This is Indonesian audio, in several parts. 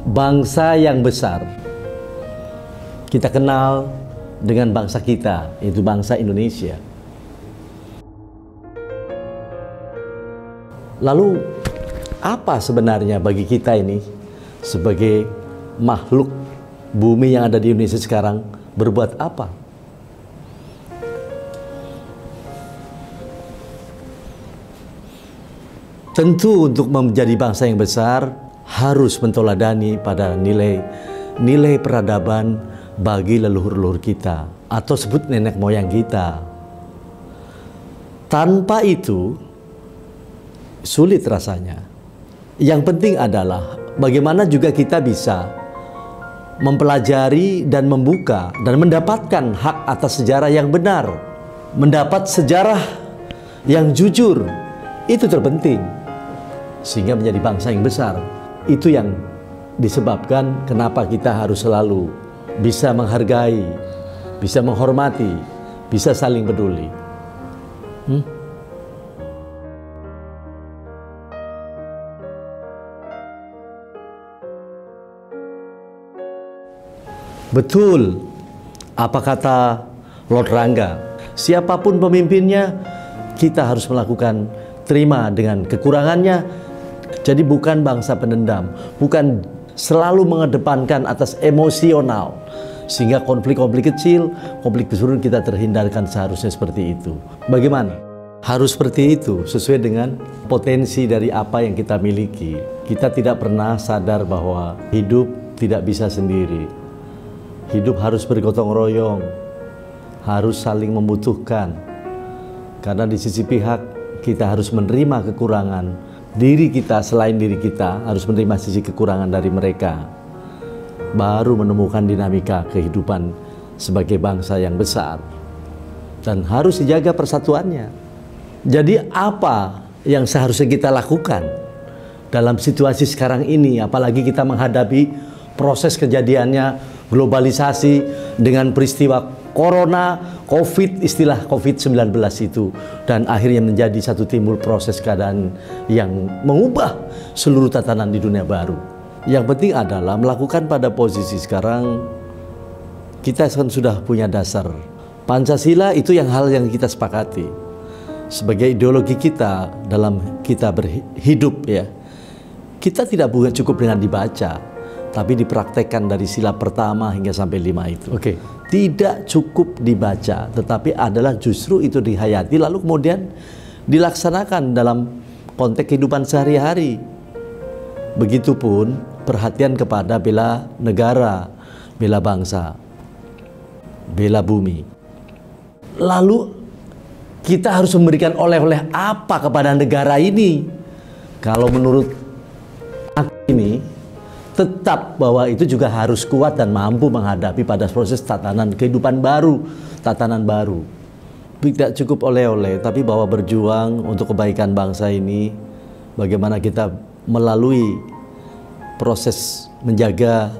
bangsa yang besar. Kita kenal dengan bangsa kita, yaitu bangsa Indonesia. Lalu apa sebenarnya bagi kita ini sebagai makhluk bumi yang ada di Indonesia sekarang berbuat apa? Tentu untuk menjadi bangsa yang besar harus mentoladani pada nilai peradaban bagi leluhur-leluhur kita atau sebut nenek moyang kita. Tanpa itu sulit rasanya. Yang penting adalah bagaimana juga kita bisa mempelajari dan membuka dan mendapatkan hak atas sejarah yang benar, mendapat sejarah yang jujur. Itu terpenting sehingga menjadi bangsa yang besar. Itu yang disebabkan kenapa kita harus selalu bisa menghargai, bisa menghormati, bisa saling peduli. Betul apa kata Lord Rangga, siapapun pemimpinnya kita harus melakukan terima dengan kekurangannya. Jadi bukan bangsa pendendam, bukan selalu mengedepankan atas emosional, sehingga konflik-konflik kecil, konflik besar kita terhindarkan. Seharusnya seperti itu. Bagaimana? Harus seperti itu, sesuai dengan potensi dari apa yang kita miliki. Kita tidak pernah sadar bahwa hidup tidak bisa sendiri. Hidup harus bergotong royong, harus saling membutuhkan. Karena di sisi pihak kita harus menerima kekurangan diri kita, selain diri kita harus menerima sisi kekurangan dari mereka. Baru menemukan dinamika kehidupan sebagai bangsa yang besar. Dan harus dijaga persatuannya. Jadi apa yang seharusnya kita lakukan dalam situasi sekarang ini, apalagi kita menghadapi proses kejadiannya globalisasi dengan peristiwa Corona, Covid, istilah Covid-19 itu, dan akhirnya menjadi satu timbul proses keadaan yang mengubah seluruh tatanan di dunia baru. Yang penting adalah melakukan pada posisi sekarang kita kan sudah punya dasar Pancasila, itu yang hal yang kita sepakati sebagai ideologi kita dalam kita berhidup ya. Kita tidak cukup dengan dibaca, tapi dipraktekkan dari sila pertama hingga sampai 5 itu. Tidak cukup dibaca, tetapi adalah justru itu dihayati, lalu kemudian dilaksanakan dalam konteks kehidupan sehari-hari. Begitupun perhatian kepada bela negara, bela bangsa, bela bumi. Lalu kita harus memberikan oleh-oleh apa kepada negara ini? Kalau menurut aku ini, tetap bahwa itu juga harus kuat dan mampu menghadapi pada proses tatanan kehidupan baru, tatanan baru. Tidak cukup oleh-oleh, tapi bahwa berjuang untuk kebaikan bangsa ini, bagaimana kita melalui proses menjaga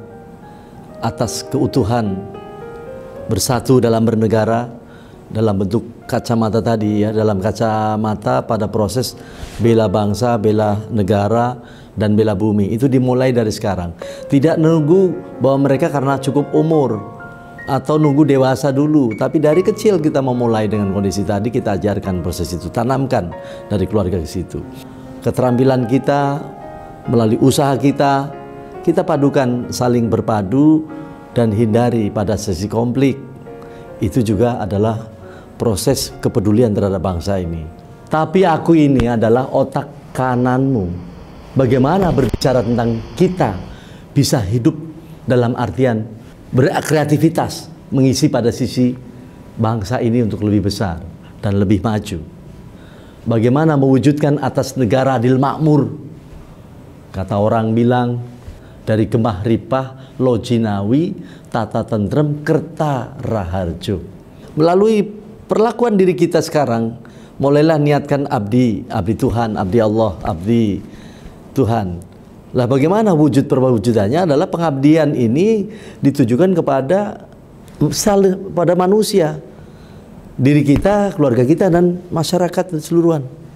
atas keutuhan, bersatu dalam bernegara, dalam bentuk kacamata tadi ya, dalam kacamata pada proses bela bangsa, bela negara, dan bela bumi. Itu dimulai dari sekarang. Tidak nunggu bahwa mereka karena cukup umur atau nunggu dewasa dulu, tapi dari kecil kita memulai dengan kondisi tadi, kita ajarkan proses itu, tanamkan dari keluarga ke situ. Keterampilan kita melalui usaha kita padukan, saling berpadu dan hindari pada sesi konflik. Itu juga adalah proses kepedulian terhadap bangsa ini. Tapi aku ini adalah otak kananmu. Bagaimana berbicara tentang kita bisa hidup dalam artian berkreativitas, mengisi pada sisi bangsa ini untuk lebih besar dan lebih maju. Bagaimana mewujudkan atas negara adil makmur. Kata orang bilang, dari Gemah Ripah, Lojinawi, Tata Tentrem, Kerta Raharjo. Melalui perlakuan diri kita sekarang, mulailah niatkan abdi Tuhan, abdi Allah, abdi Tuhan. Lah bagaimana wujud perwujudannya adalah pengabdian ini ditujukan kepada manusia, diri kita, keluarga kita, dan masyarakat keseluruhan.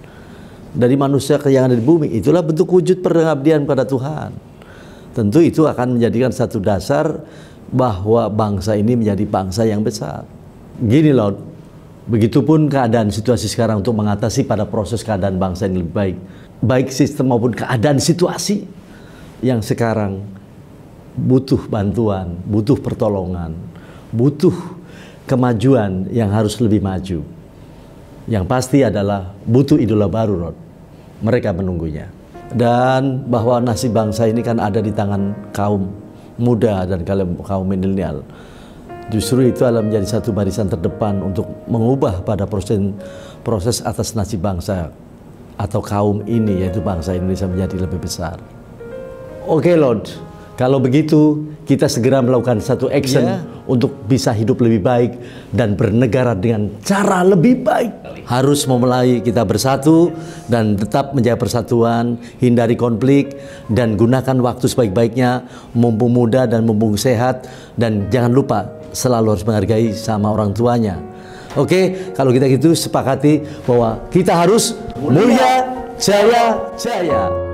Dari manusia yang ada di bumi, itulah bentuk wujud pengabdian pada Tuhan. tentu itu akan menjadikan satu dasar bahwa bangsa ini menjadi bangsa yang besar. Gini loh, begitupun keadaan situasi sekarang untuk mengatasi pada proses keadaan bangsa yang lebih baik, baik sistem maupun keadaan situasi yang sekarang butuh bantuan, butuh pertolongan, butuh kemajuan yang harus lebih maju. Yang pasti adalah butuh idola baru, Rod. Mereka menunggunya. Dan bahwa nasib bangsa ini kan ada di tangan kaum muda dan kaum milenial. Justru itu adalah menjadi satu barisan terdepan untuk mengubah pada proses atas nasib bangsa atau kaum ini, yaitu bangsa Indonesia, menjadi lebih besar. Oke, Lord, kalau begitu kita segera melakukan satu action untuk bisa hidup lebih baik dan bernegara dengan cara lebih baik. Harus memulai kita bersatu dan tetap menjaga persatuan, hindari konflik, dan gunakan waktu sebaik-baiknya, mumpung muda dan mumpung sehat, dan jangan lupa selalu harus menghargai sama orang tuanya. Oke, kalau kita gitu sepakati bahwa kita harus mulia, jaya, jaya.